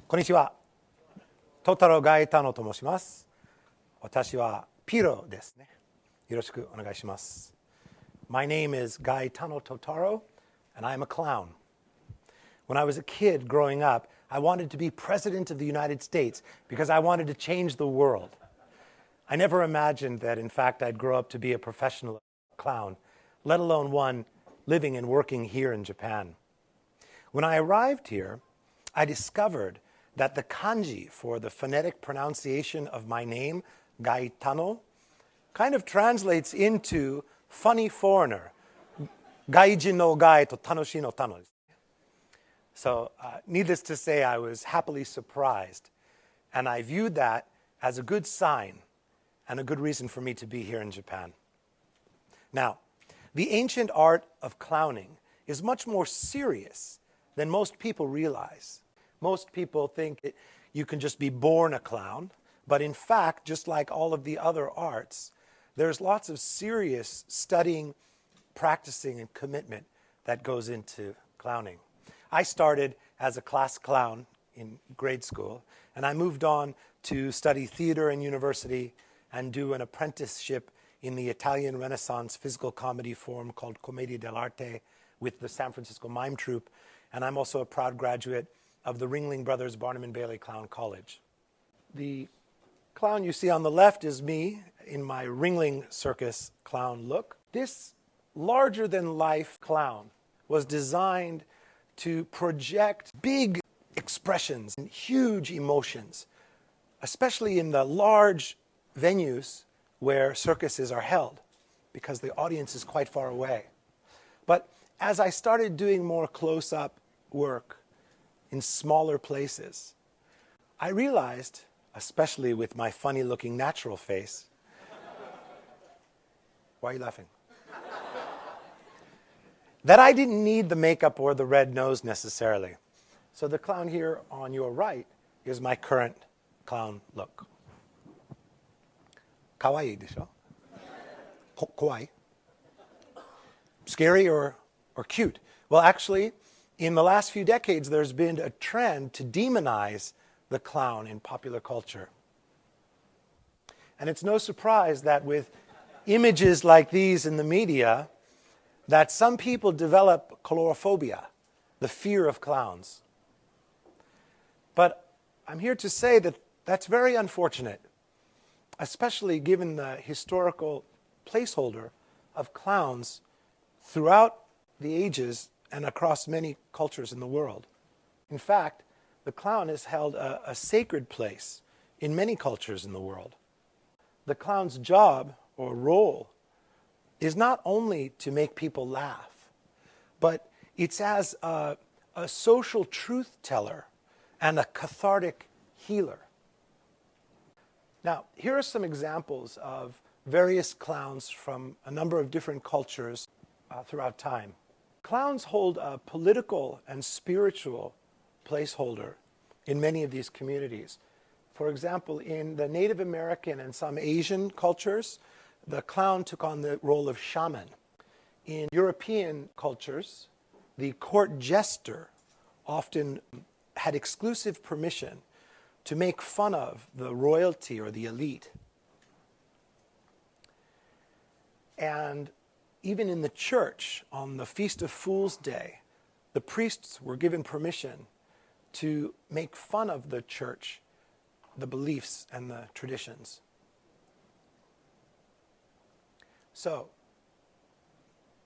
こんにちは。トタロガエタノと申します。私はピロですね。よろしくお願いします。My name is Gaetano Totaro, and I'm a clown. When I was a kid growing up, I wanted to be president of the United States because I wanted to change the world. I never imagined that, in fact, I'd grow up to be a professional clown, let alone one living and working here in Japan. When I arrived here, I discovered that the kanji for the phonetic pronunciation of my name, Gaetano, kind of translates into funny foreigner. Gaijin no gai to tanoshi no tano. So, needless to say, I was happily surprised. And I viewed that as a good sign and a good reason for me to be here in Japan. Now, the ancient art of clowning is much more serious than most people realize. Most people think you can just be born a clown, but in fact, just like all of the other arts, there's lots of serious studying, practicing, and commitment that goes into clowning. I started as a class clown in grade school, and I moved on to study theater in university and do an apprenticeship in the Italian Renaissance physical comedy form called Commedia dell'arte with the San Francisco Mime Troupe, and I'm also a proud graduate of the Ringling Brothers Barnum and Bailey Clown College. The clown you see on the left is me in my Ringling Circus clown look. This larger-than-life clown was designed to project big expressions and huge emotions, especially in the large venues where circuses are held, because the audience is quite far away. But as I started doing more close-up work in smaller places, I realized, especially with my funny-looking natural face, why are you laughing? That I didn't need the makeup or the red nose necessarily. So the clown here on your right is my current clown look. Kawaii desho? Kawaii? Scary or cute? Well, actually, in the last few decades, there's been a trend to demonize the clown in popular culture. And it's no surprise that with images like these in the media, that some people develop coulrophobia, the fear of clowns. But I'm here to say that that's very unfortunate, especially given the historical placeholder of clowns throughout the ages and across many cultures in the world. In fact, the clown has held a sacred place in many cultures in the world. The clown's job or role is not only to make people laugh, but it's as a social truth teller and a cathartic healer. Now, here are some examples of various clowns from a number of different cultures throughout time. Clowns hold a political and spiritual placeholder in many of these communities. For example, in the Native American and some Asian cultures, the clown took on the role of shaman. In European cultures, the court jester often had exclusive permission to make fun of the royalty or the elite. And even in the church, on the Feast of Fools' Day, the priests were given permission to make fun of the church, the beliefs and the traditions. So,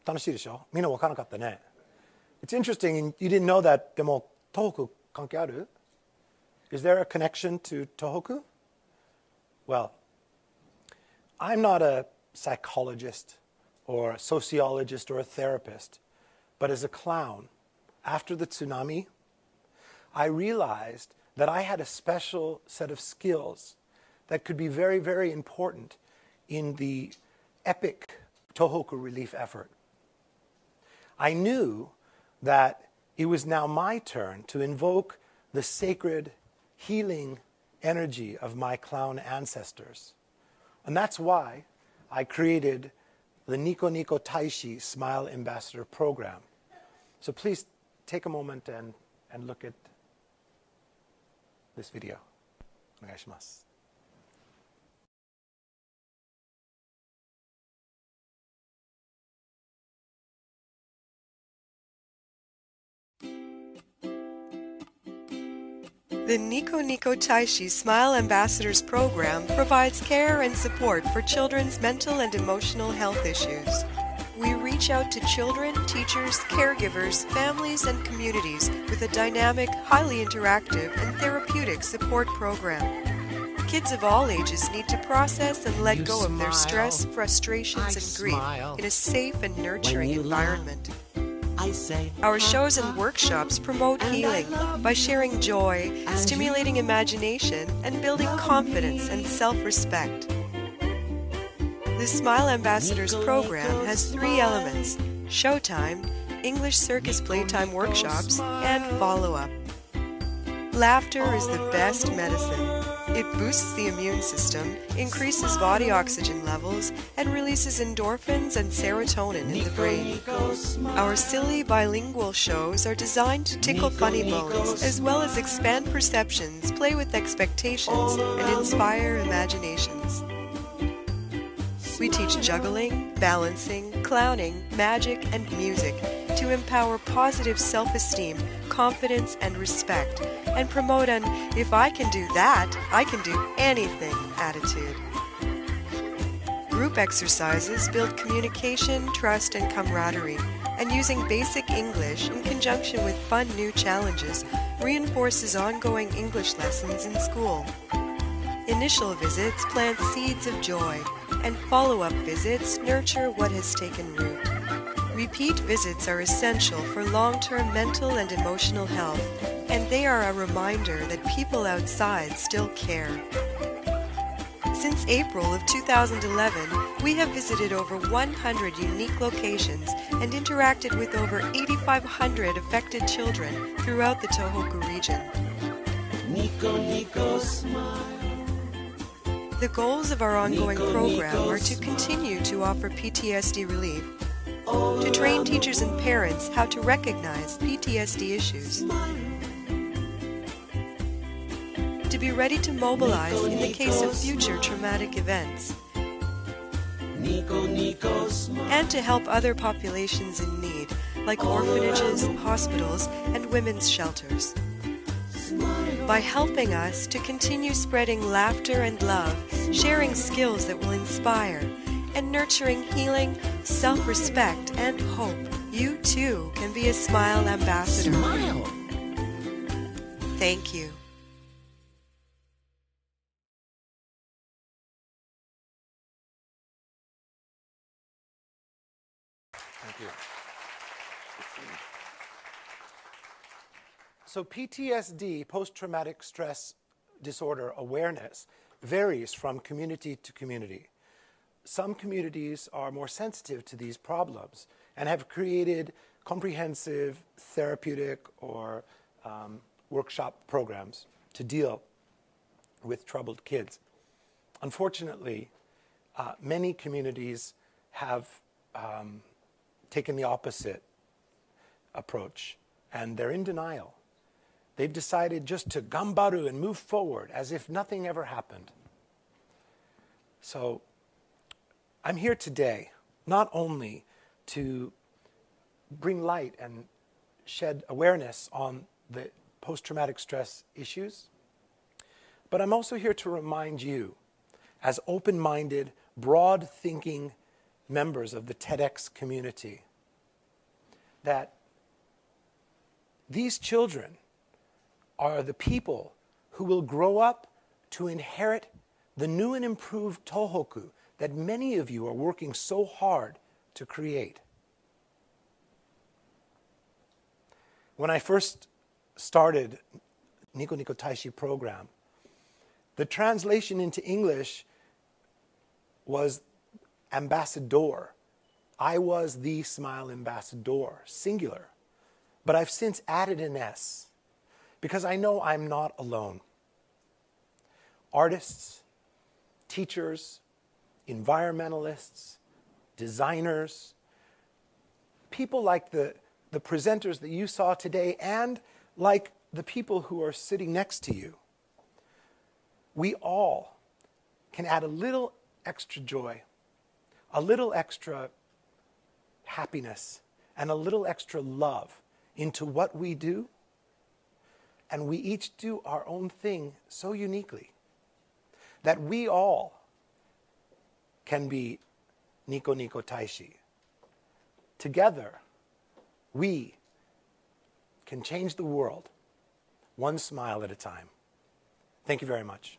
楽しいでしょ? みんな分からなかったね. It's interesting, you didn't know that, でも、Tohoku関係ある? Is there a connection to Tohoku? Well, I'm not a psychologist or a sociologist or a therapist, but as a clown, after the tsunami, I realized that I had a special set of skills that could be very, very important in the epic Tohoku relief effort. I knew that it was now my turn to invoke the sacred healing energy of my clown ancestors. And that's why I created the Niko Niko Taishi Smile Ambassador Program. So please take a moment and look at this video. お願いします。The Niko Niko Taishi Smile Ambassadors Program provides care and support for children's mental and emotional health issues. We reach out to children, teachers, caregivers, families, and communities with a dynamic, highly interactive, and therapeutic support program. Kids of all ages need to process and let go of their stress, frustrations, and grief in a safe and nurturing environment. Our shows and workshops promote healing by sharing joy, stimulating imagination, and building confidence and self-respect. The Smile Ambassadors program has 3 elements: showtime, English circus playtime workshops, and follow-up. Laughter is the best medicine. It boosts the immune system, increases body oxygen levels, and releases endorphins and serotonin in the brain. Our silly bilingual shows are designed to tickle funny bones, as well as expand perceptions, play with expectations, and inspire imaginations. We teach juggling, balancing, clowning, magic, and music to empower positive self-esteem, confidence, and respect, and promote an "if I can do that, I can do anything" attitude. Group exercises build communication, trust, and camaraderie, and using basic English in conjunction with fun new challenges reinforces ongoing English lessons in school. Initial visits plant seeds of joy, and follow-up visits nurture what has taken root. Repeat visits are essential for long-term mental and emotional health, and they are a reminder that people outside still care. Since April of 2011, we have visited over 100 unique locations and interacted with over 8,500 affected children throughout the Tohoku region. Niko Niko Smile. The goals of our ongoing program are to continue to offer PTSD relief, to train teachers and parents how to recognize PTSD issues, to be ready to mobilize in the case of future traumatic events, and to help other populations in need, like orphanages, hospitals, and women's shelters. By helping us to continue spreading laughter and love, sharing skills that will inspire, and nurturing healing, self-respect, and hope, you too can be a Smile Ambassador. Smile. Thank you. Thank you. So PTSD, post-traumatic stress disorder awareness, varies from community to community. Some communities are more sensitive to these problems and have created comprehensive therapeutic or workshop programs to deal with troubled kids. Unfortunately, many communities have taken the opposite approach, and they're in denial. They've decided just to gambaru and move forward as if nothing ever happened. So I'm here today not only to bring light and shed awareness on the post-traumatic stress issues, but I'm also here to remind you, as open-minded, broad-thinking members of the TEDx community, that these children are the people who will grow up to inherit the new and improved Tohoku that many of you are working so hard to create. When I first started Niko Niko Taishi program, the translation into English was ambassador. I was the Smile Ambassador, singular. But I've since added an S, because I know I'm not alone. Artists, teachers, environmentalists, designers, people like the presenters that you saw today, and like the people who are sitting next to you, we all can add a little extra joy, a little extra happiness, and a little extra love into what we do. And we each do our own thing so uniquely that we all can be Niko Niko Taishi. Together, we can change the world one smile at a time. Thank you very much.